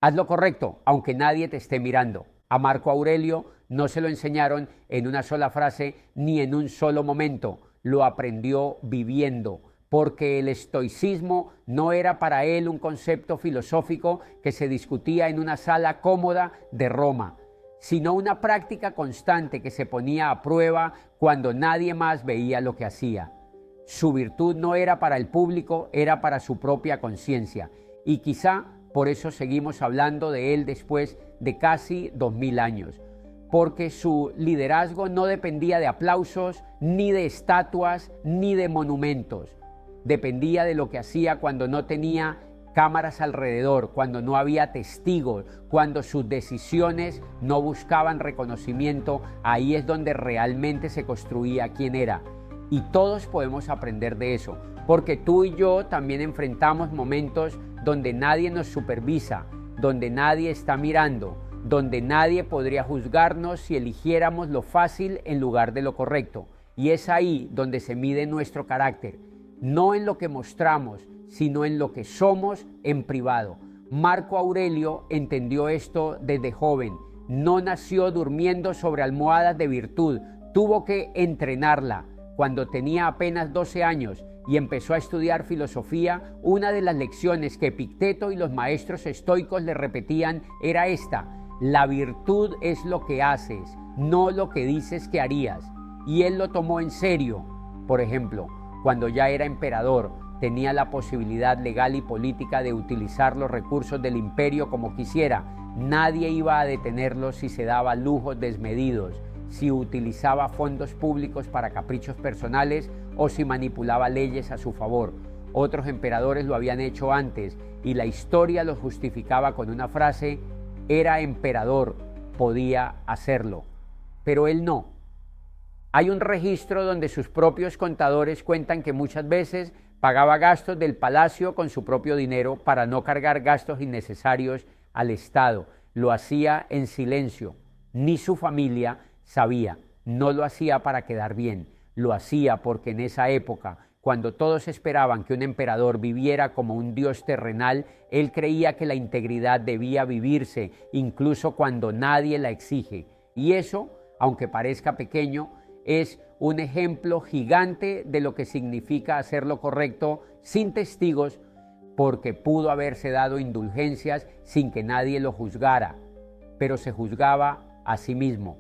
Haz lo correcto, aunque nadie te esté mirando. A Marco Aurelio no se lo enseñaron en una sola frase ni en un solo momento, lo aprendió viviendo, porque el estoicismo no era para él un concepto filosófico que se discutía en una sala cómoda de Roma, sino una práctica constante que se ponía a prueba cuando nadie más veía lo que hacía. Su virtud no era para el público, era para su propia conciencia, y quizá por eso seguimos hablando de él después de casi 2000 años, porque su liderazgo no dependía de aplausos, ni de estatuas, ni de monumentos. Dependía de lo que hacía cuando no tenía cámaras alrededor, cuando no había testigos, cuando sus decisiones no buscaban reconocimiento. Ahí es donde realmente se construía quién era. Y todos podemos aprender de eso, porque tú y yo también enfrentamos momentos donde nadie nos supervisa, donde nadie está mirando, donde nadie podría juzgarnos si eligiéramos lo fácil en lugar de lo correcto. Y es ahí donde se mide nuestro carácter, no en lo que mostramos, sino en lo que somos en privado. Marco Aurelio entendió esto desde joven. No nació durmiendo sobre almohadas de virtud, tuvo que entrenarla. Cuando tenía apenas 12 años y empezó a estudiar filosofía, una de las lecciones que Epicteto y los maestros estoicos le repetían era esta: la virtud es lo que haces, no lo que dices que harías. Y él lo tomó en serio. Por ejemplo, cuando ya era emperador, tenía la posibilidad legal y política de utilizar los recursos del imperio como quisiera. Nadie iba a detenerlo si se daba lujos desmedidos, si utilizaba fondos públicos para caprichos personales o si manipulaba leyes a su favor. Otros emperadores lo habían hecho antes y la historia los justificaba con una frase: era emperador, podía hacerlo. Pero él no. Hay un registro donde sus propios contadores cuentan que muchas veces pagaba gastos del palacio con su propio dinero para no cargar gastos innecesarios al Estado. Lo hacía en silencio. Ni su familia sabía. No lo hacía para quedar bien. Lo hacía porque en esa época, cuando todos esperaban que un emperador viviera como un dios terrenal, él creía que la integridad debía vivirse incluso cuando nadie la exige. Y eso, aunque parezca pequeño, es un ejemplo gigante de lo que significa hacer lo correcto sin testigos, porque pudo haberse dado indulgencias sin que nadie lo juzgara, pero se juzgaba a sí mismo.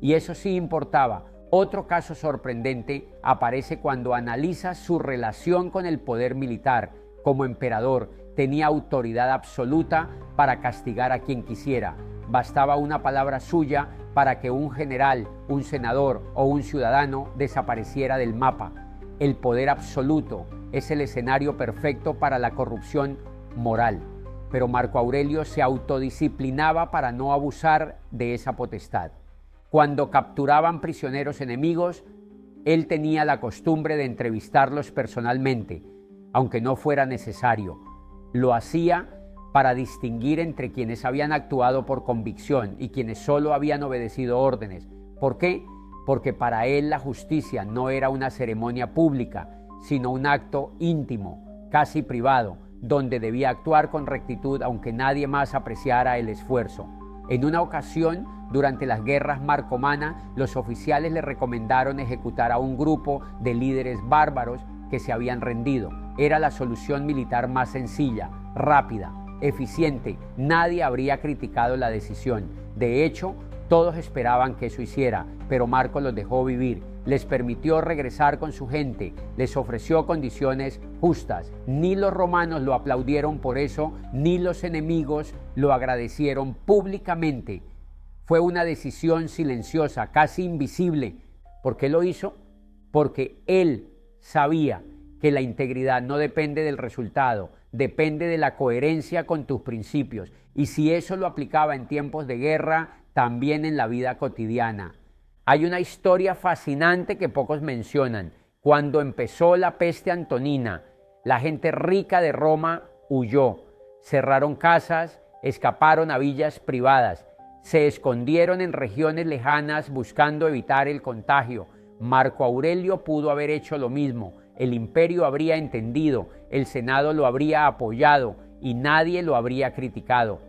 Y eso sí importaba. Otro caso sorprendente aparece cuando analiza su relación con el poder militar. Como emperador, tenía autoridad absoluta para castigar a quien quisiera. Bastaba una palabra suya para que un general, un senador o un ciudadano desapareciera del mapa. El poder absoluto es el escenario perfecto para la corrupción moral. Pero Marco Aurelio se autodisciplinaba para no abusar de esa potestad. Cuando capturaban prisioneros enemigos, él tenía la costumbre de entrevistarlos personalmente, aunque no fuera necesario. Lo hacía para distinguir entre quienes habían actuado por convicción y quienes solo habían obedecido órdenes. ¿Por qué? Porque para él la justicia no era una ceremonia pública, sino un acto íntimo, casi privado, donde debía actuar con rectitud aunque nadie más apreciara el esfuerzo. En una ocasión, durante las guerras marcomanas, los oficiales le recomendaron ejecutar a un grupo de líderes bárbaros que se habían rendido. Era la solución militar más sencilla, rápida, eficiente. Nadie habría criticado la decisión. De hecho, todos esperaban que eso hiciera, pero Marco los dejó vivir. Les permitió regresar con su gente, les ofreció condiciones justas. Ni los romanos lo aplaudieron por eso, ni los enemigos lo agradecieron públicamente. Fue una decisión silenciosa, casi invisible. ¿Por qué lo hizo? Porque él sabía que la integridad no depende del resultado, depende de la coherencia con tus principios. Y si eso lo aplicaba en tiempos de guerra, también en la vida cotidiana. Hay una historia fascinante que pocos mencionan. Cuando empezó la peste antonina, la gente rica de Roma huyó. Cerraron casas, escaparon a villas privadas, se escondieron en regiones lejanas buscando evitar el contagio. Marco Aurelio pudo haber hecho lo mismo. El imperio habría entendido, el Senado lo habría apoyado y nadie lo habría criticado.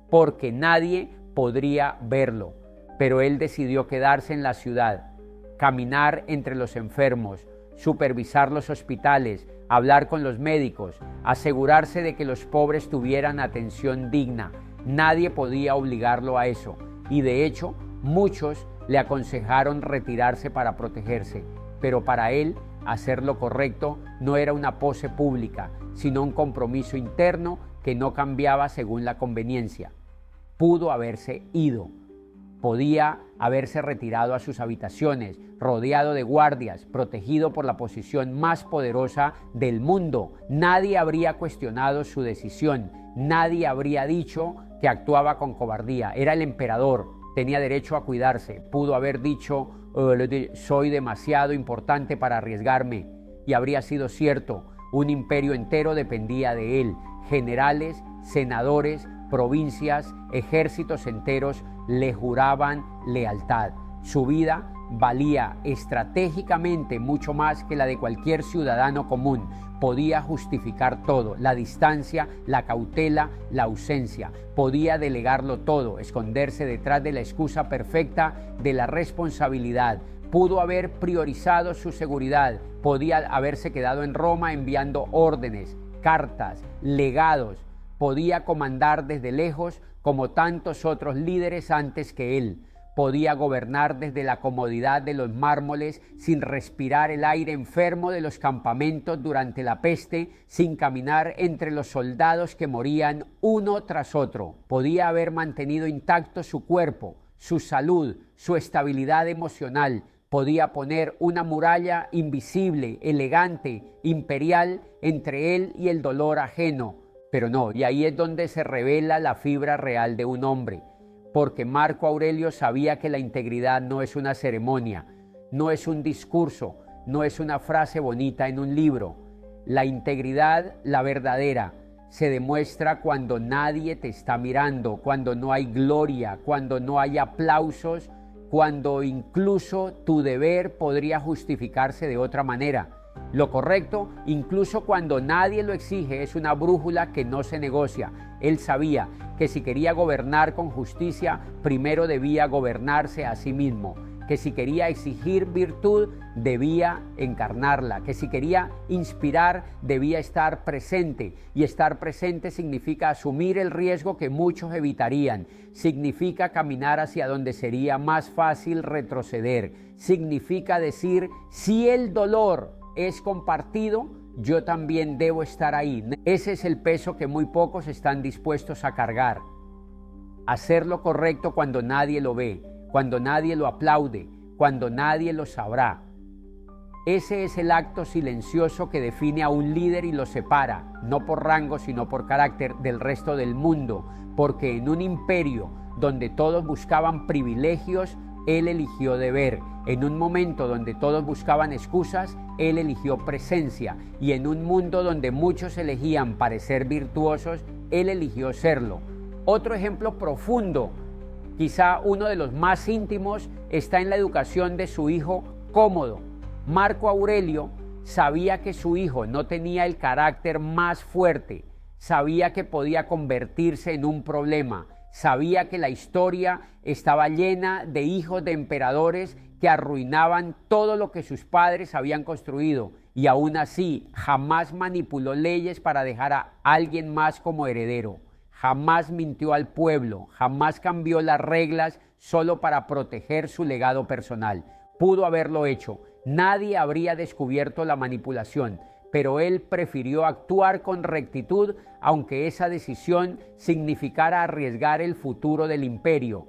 porque nadie podría verlo. Pero él decidió quedarse en la ciudad, caminar entre los enfermos, supervisar los hospitales, hablar con los médicos, asegurarse de que los pobres tuvieran atención digna. Nadie podía obligarlo a eso, y de hecho muchos le aconsejaron retirarse para protegerse, pero para él hacer lo correcto no era una pose pública, sino un compromiso interno que no cambiaba según la conveniencia. Pudo haberse ido. Podía haberse retirado a sus habitaciones, rodeado de guardias, protegido por la posición más poderosa del mundo. Nadie habría cuestionado su decisión, nadie habría dicho que actuaba con cobardía. Era el emperador, tenía derecho a cuidarse. Pudo haber dicho, soy demasiado importante para arriesgarme, y habría sido cierto. Un imperio entero dependía de él. Generales, senadores, provincias, ejércitos enteros le juraban lealtad. Su vida valía estratégicamente mucho más que la de cualquier ciudadano común. Podía justificar todo: la distancia, la cautela, la ausencia. Podía delegarlo todo, esconderse detrás de la excusa perfecta de la responsabilidad. Pudo haber priorizado su seguridad. Podía haberse quedado en Roma enviando órdenes, cartas, legados. Podía comandar desde lejos como tantos otros líderes antes que él. Podía gobernar desde la comodidad de los mármoles, sin respirar el aire enfermo de los campamentos durante la peste, sin caminar entre los soldados que morían uno tras otro. Podía haber mantenido intacto su cuerpo, su salud, su estabilidad emocional. Podía poner una muralla invisible, elegante, imperial entre él y el dolor ajeno. Pero no, y ahí es donde se revela la fibra real de un hombre, porque Marco Aurelio sabía que la integridad no es una ceremonia, no es un discurso, no es una frase bonita en un libro. La integridad, la verdadera, se demuestra cuando nadie te está mirando, cuando no hay gloria, cuando no hay aplausos, cuando incluso tu deber podría justificarse de otra manera. Lo correcto, incluso cuando nadie lo exige, es una brújula que no se negocia. Él sabía que si quería gobernar con justicia, primero debía gobernarse a sí mismo, que si quería exigir virtud, debía encarnarla, que si quería inspirar, debía estar presente, y estar presente significa asumir el riesgo que muchos evitarían, significa caminar hacia donde sería más fácil retroceder, significa decir, si el dolor es compartido, yo también debo estar ahí. Ese es el peso que muy pocos están dispuestos a cargar. Hacer lo correcto cuando nadie lo ve, cuando nadie lo aplaude, cuando nadie lo sabrá. Ese es el acto silencioso que define a un líder y lo separa, no por rango sino por carácter, del resto del mundo, porque en un imperio donde todos buscaban privilegios, él eligió deber. En un momento donde todos buscaban excusas, él eligió presencia. Y en un mundo donde muchos elegían parecer virtuosos, él eligió serlo. Otro ejemplo profundo, quizá uno de los más íntimos, está en la educación de su hijo Cómodo. Marco Aurelio sabía que su hijo no tenía el carácter más fuerte, sabía que podía convertirse en un problema, sabía que la historia estaba llena de hijos de emperadores que arruinaban todo lo que sus padres habían construido, y aún así jamás manipuló leyes para dejar a alguien más como heredero, jamás mintió al pueblo, jamás cambió las reglas solo para proteger su legado personal. Pudo haberlo hecho, nadie habría descubierto la manipulación, pero él prefirió actuar con rectitud, aunque esa decisión significara arriesgar el futuro del imperio.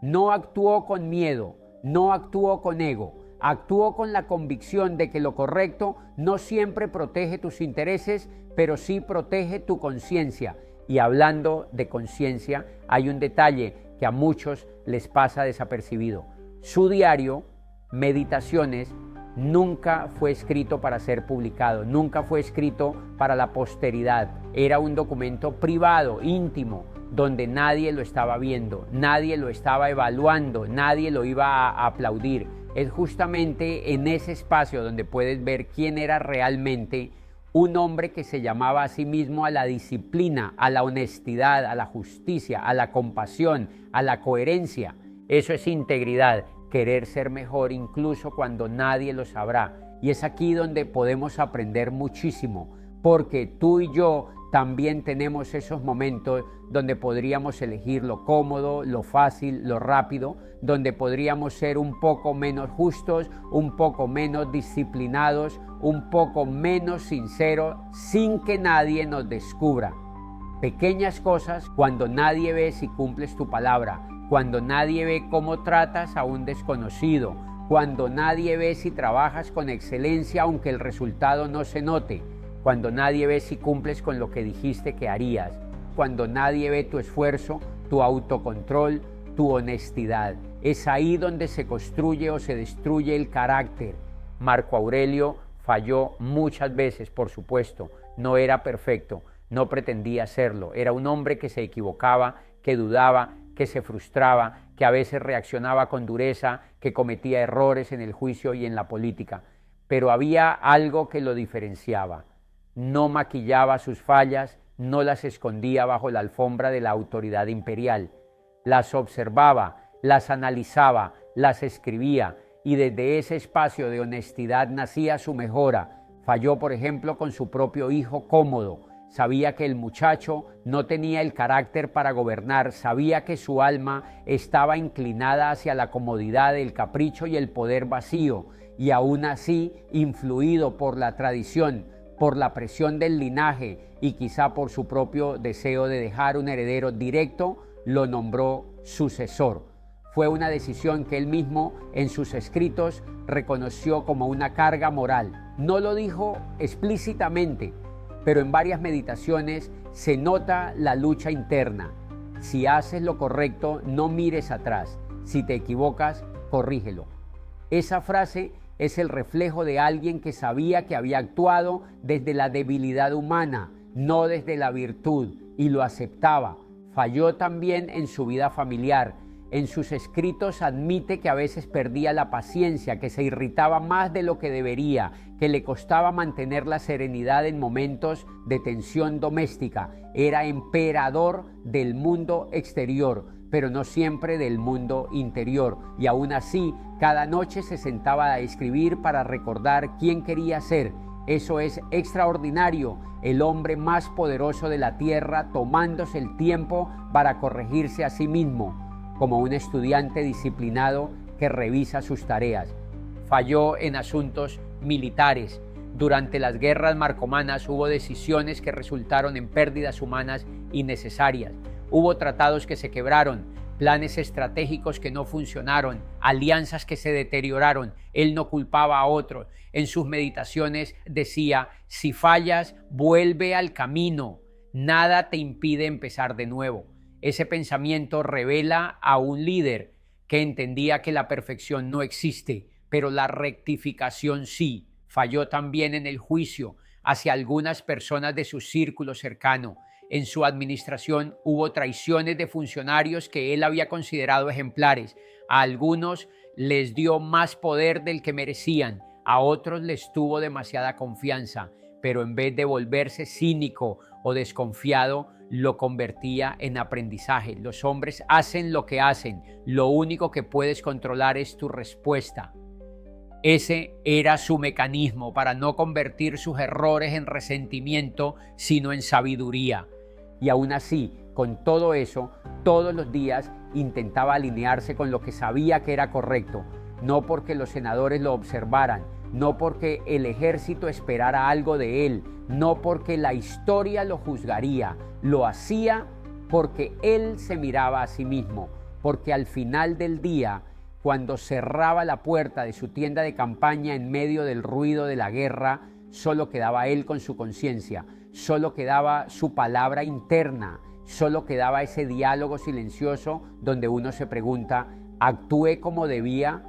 No actuó con miedo, no actuó con ego, actuó con la convicción de que lo correcto no siempre protege tus intereses, pero sí protege tu conciencia. Y hablando de conciencia, hay un detalle que a muchos les pasa desapercibido. Su diario, Meditaciones, nunca fue escrito para ser publicado, nunca fue escrito para la posteridad. Era un documento privado, íntimo, donde nadie lo estaba viendo, nadie lo estaba evaluando, nadie lo iba a aplaudir. Es justamente en ese espacio donde puedes ver quién era realmente un hombre que se llamaba a sí mismo a la disciplina, a la honestidad, a la justicia, a la compasión, a la coherencia. Eso es integridad, querer ser mejor incluso cuando nadie lo sabrá. Y es aquí donde podemos aprender muchísimo, porque tú y yo también tenemos esos momentos donde podríamos elegir lo cómodo, lo fácil, lo rápido, donde podríamos ser un poco menos justos, un poco menos disciplinados, un poco menos sinceros, sin que nadie nos descubra. Pequeñas cosas cuando nadie ve si cumples tu palabra, cuando nadie ve cómo tratas a un desconocido, cuando nadie ve si trabajas con excelencia aunque el resultado no se note, cuando nadie ve si cumples con lo que dijiste que harías, cuando nadie ve tu esfuerzo, tu autocontrol, tu honestidad. Es ahí donde se construye o se destruye el carácter. Marco Aurelio falló muchas veces, por supuesto, no era perfecto, no pretendía serlo, era un hombre que se equivocaba, que dudaba, que se frustraba, que a veces reaccionaba con dureza, que cometía errores en el juicio y en la política, pero había algo que lo diferenciaba. No maquillaba sus fallas, no las escondía bajo la alfombra de la autoridad imperial. Las observaba, las analizaba, las escribía, y desde ese espacio de honestidad nacía su mejora. Falló, por ejemplo, con su propio hijo Cómodo. Sabía que el muchacho no tenía el carácter para gobernar, sabía que su alma estaba inclinada hacia la comodidad, el capricho y el poder vacío, y aún así, influido por la tradición, por la presión del linaje y quizá por su propio deseo de dejar un heredero directo, lo nombró sucesor. Fue una decisión que él mismo en sus escritos reconoció como una carga moral. No lo dijo explícitamente, pero en varias meditaciones se nota la lucha interna. Si haces lo correcto, no mires atrás. Si te equivocas, corrígelo. Esa frase es el reflejo de alguien que sabía que había actuado desde la debilidad humana, no desde la virtud, y lo aceptaba. Falló también en su vida familiar. En sus escritos admite que a veces perdía la paciencia, que se irritaba más de lo que debería, que le costaba mantener la serenidad en momentos de tensión doméstica. Era emperador del mundo exterior, pero no siempre del mundo interior. Y aún así, cada noche se sentaba a escribir para recordar quién quería ser. Eso es extraordinario, el hombre más poderoso de la tierra tomándose el tiempo para corregirse a sí mismo, como un estudiante disciplinado que revisa sus tareas. Falló en asuntos militares. Durante las guerras marcomanas hubo decisiones que resultaron en pérdidas humanas innecesarias. Hubo tratados que se quebraron, planes estratégicos que no funcionaron, alianzas que se deterioraron. Él no culpaba a otros. En sus meditaciones decía: si fallas, vuelve al camino. Nada te impide empezar de nuevo. Ese pensamiento revela a un líder que entendía que la perfección no existe, pero la rectificación sí. Falló también en el juicio hacia algunas personas de su círculo cercano. En su administración hubo traiciones de funcionarios que él había considerado ejemplares. A algunos les dio más poder del que merecían, a otros les tuvo demasiada confianza, pero en vez de volverse cínico o desconfiado, lo convertía en aprendizaje. Los hombres hacen lo que hacen, lo único que puedes controlar es tu respuesta. Ese era su mecanismo para no convertir sus errores en resentimiento, sino en sabiduría. Y aún así, con todo eso, todos los días intentaba alinearse con lo que sabía que era correcto, no porque los senadores lo observaran, no porque el ejército esperara algo de él, no porque la historia lo juzgaría, lo hacía porque él se miraba a sí mismo, porque al final del día, cuando cerraba la puerta de su tienda de campaña en medio del ruido de la guerra, solo quedaba él con su conciencia, solo quedaba su palabra interna, solo quedaba ese diálogo silencioso donde uno se pregunta: ¿actué como debía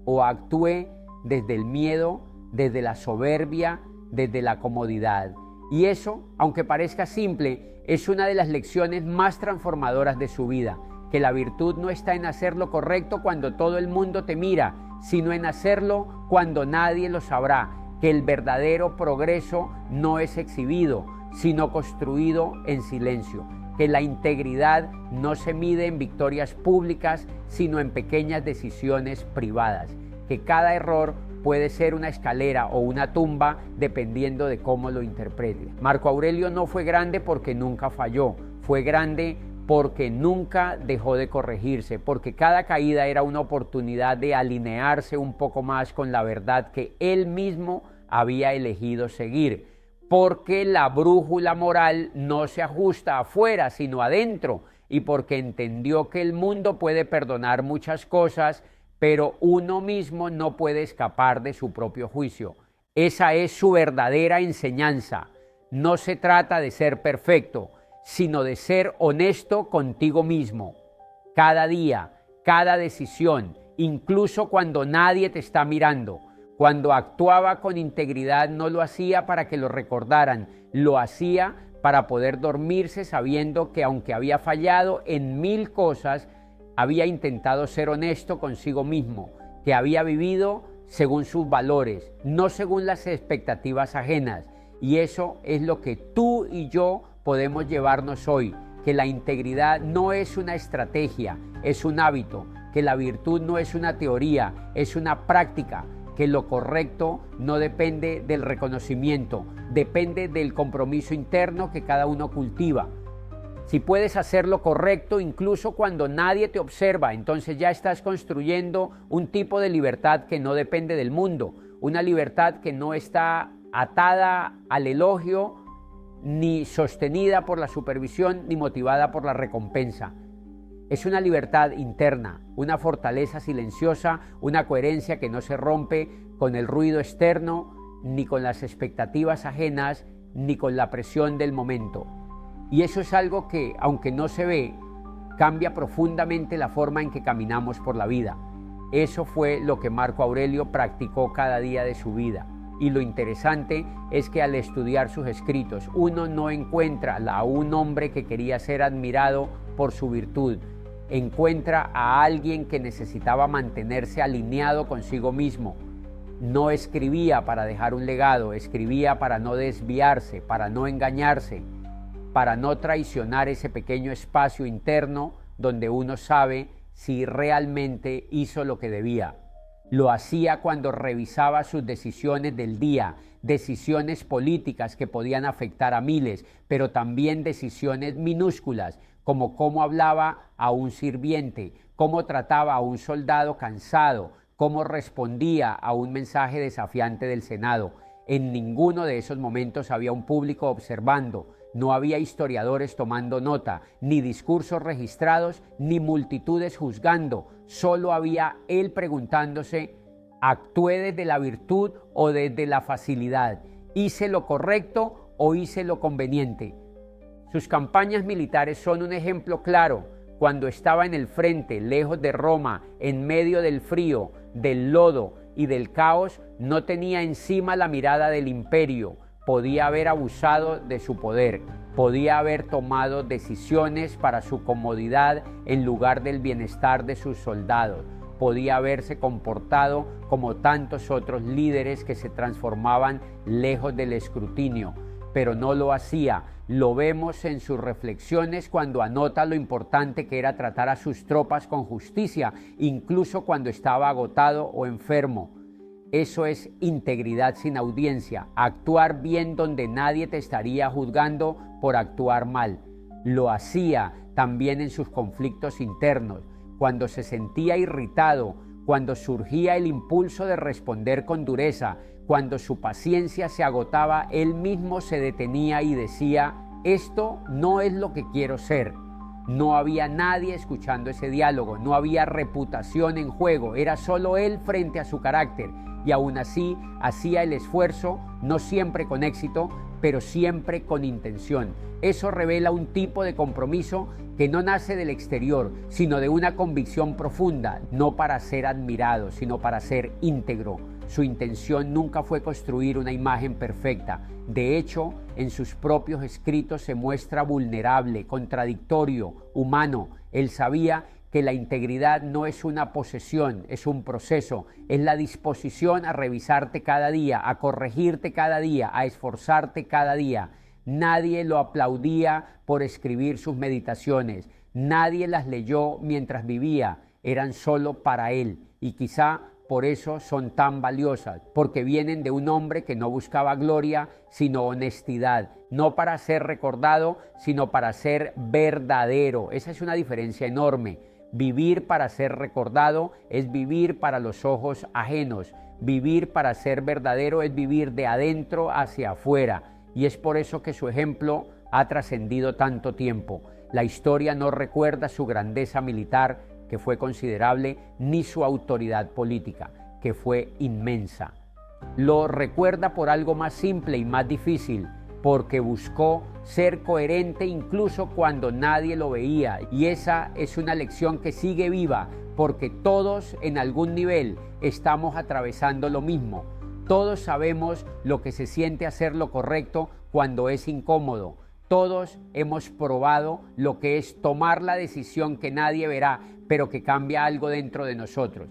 o actué desde el miedo, desde la soberbia, desde la comodidad? Y eso, aunque parezca simple, es una de las lecciones más transformadoras de su vida, que la virtud no está en hacer lo correcto cuando todo el mundo te mira, sino en hacerlo cuando nadie lo sabrá, que el verdadero progreso no es exhibido, sino construido en silencio, que la integridad no se mide en victorias públicas, sino en pequeñas decisiones privadas, que cada error puede ser una escalera o una tumba dependiendo de cómo lo interprete. Marco Aurelio no fue grande porque nunca falló, fue grande porque nunca dejó de corregirse, porque cada caída era una oportunidad de alinearse un poco más con la verdad que él mismo había elegido seguir, porque la brújula moral no se ajusta afuera, sino adentro, y porque entendió que el mundo puede perdonar muchas cosas, pero uno mismo no puede escapar de su propio juicio. Esa es su verdadera enseñanza. No se trata de ser perfecto, sino de ser honesto contigo mismo. Cada día, cada decisión, incluso cuando nadie te está mirando. Cuando actuaba con integridad no lo hacía para que lo recordaran, lo hacía para poder dormirse sabiendo que aunque había fallado en 1000 cosas, había intentado ser honesto consigo mismo, que había vivido según sus valores, no según las expectativas ajenas. Y eso es lo que tú y yo podemos llevarnos hoy, que la integridad no es una estrategia, es un hábito, que la virtud no es una teoría, es una práctica, que lo correcto no depende del reconocimiento, depende del compromiso interno que cada uno cultiva. Si puedes hacer lo correcto incluso cuando nadie te observa, entonces ya estás construyendo un tipo de libertad que no depende del mundo, una libertad que no está atada al elogio, ni sostenida por la supervisión, ni motivada por la recompensa. Es una libertad interna, una fortaleza silenciosa, una coherencia que no se rompe con el ruido externo, ni con las expectativas ajenas, ni con la presión del momento. Y eso es algo que, aunque no se ve, cambia profundamente la forma en que caminamos por la vida. Eso fue lo que Marco Aurelio practicó cada día de su vida. Y lo interesante es que al estudiar sus escritos, uno no encuentra a un hombre que quería ser admirado por su virtud. Encuentra a alguien que necesitaba mantenerse alineado consigo mismo. No escribía para dejar un legado, escribía para no desviarse, para no engañarse, para no traicionar ese pequeño espacio interno donde uno sabe si realmente hizo lo que debía. Lo hacía cuando revisaba sus decisiones del día, decisiones políticas que podían afectar a miles, pero también decisiones minúsculas, como cómo hablaba a un sirviente, cómo trataba a un soldado cansado, cómo respondía a un mensaje desafiante del Senado. En ninguno de esos momentos había un público observando, no había historiadores tomando nota, ni discursos registrados, ni multitudes juzgando. Solo había él preguntándose, ¿actué desde la virtud o desde la facilidad? ¿Hice lo correcto o hice lo conveniente? Sus campañas militares son un ejemplo claro. Cuando estaba en el frente, lejos de Roma, en medio del frío, del lodo y del caos, no tenía encima la mirada del imperio. Podía haber abusado de su poder, podía haber tomado decisiones para su comodidad en lugar del bienestar de sus soldados, podía haberse comportado como tantos otros líderes que se transformaban lejos del escrutinio, pero no lo hacía. Lo vemos en sus reflexiones cuando anota lo importante que era tratar a sus tropas con justicia, incluso cuando estaba agotado o enfermo. Eso es integridad sin audiencia, actuar bien donde nadie te estaría juzgando por actuar mal. Lo hacía también en sus conflictos internos, cuando se sentía irritado, cuando surgía el impulso de responder con dureza, cuando su paciencia se agotaba, él mismo se detenía y decía, esto no es lo que quiero ser. No había nadie escuchando ese diálogo, no había reputación en juego, era solo él frente a su carácter. Y aún así hacía el esfuerzo, no siempre con éxito, pero siempre con intención. Eso revela un tipo de compromiso que no nace del exterior, sino de una convicción profunda, no para ser admirado, sino para ser íntegro. Su intención nunca fue construir una imagen perfecta. De hecho, en sus propios escritos se muestra vulnerable, contradictorio, humano. Él sabía que la integridad no es una posesión, es un proceso, es la disposición a revisarte cada día, a corregirte cada día, a esforzarte cada día. Nadie lo aplaudía por escribir sus meditaciones, nadie las leyó mientras vivía, eran solo para él y quizá por eso son tan valiosas, porque vienen de un hombre que no buscaba gloria, sino honestidad, no para ser recordado, sino para ser verdadero. Esa es una diferencia enorme. Vivir para ser recordado es vivir para los ojos ajenos. Vivir para ser verdadero es vivir de adentro hacia afuera. Y es por eso que su ejemplo ha trascendido tanto tiempo. La historia no recuerda su grandeza militar, que fue considerable, ni su autoridad política, que fue inmensa. Lo recuerda por algo más simple y más difícil, porque buscó ser coherente incluso cuando nadie lo veía. Y esa es una lección que sigue viva, porque todos en algún nivel estamos atravesando lo mismo. Todos sabemos lo que se siente hacer lo correcto cuando es incómodo. Todos hemos probado lo que es tomar la decisión que nadie verá, pero que cambia algo dentro de nosotros.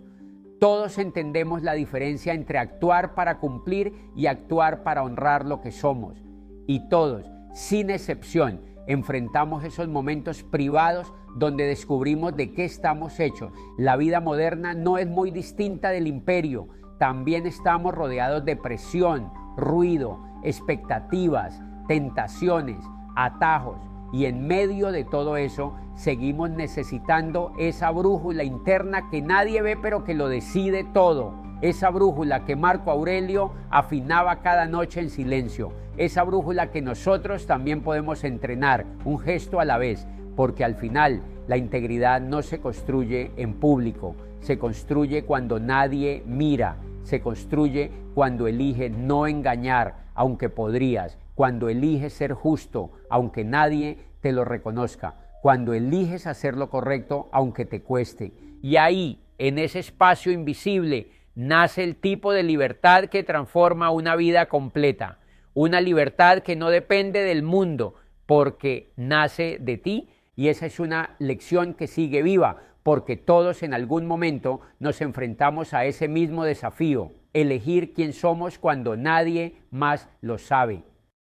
Todos entendemos la diferencia entre actuar para cumplir y actuar para honrar lo que somos. Y todos, sin excepción, enfrentamos esos momentos privados donde descubrimos de qué estamos hechos. La vida moderna no es muy distinta del imperio. También estamos rodeados de presión, ruido, expectativas, tentaciones, atajos, y en medio de todo eso seguimos necesitando esa brújula interna que nadie ve pero que lo decide todo, esa brújula que Marco Aurelio afinaba cada noche en silencio, esa brújula que nosotros también podemos entrenar, un gesto a la vez, porque al final la integridad no se construye en público, se construye cuando nadie mira, se construye cuando eliges no engañar, aunque podrías, cuando eliges ser justo, aunque nadie te lo reconozca, cuando eliges hacer lo correcto, aunque te cueste. Y ahí, en ese espacio invisible, nace el tipo de libertad que transforma una vida completa. Una libertad que no depende del mundo, porque nace de ti, y esa es una lección que sigue viva, porque todos en algún momento nos enfrentamos a ese mismo desafío, elegir quién somos cuando nadie más lo sabe.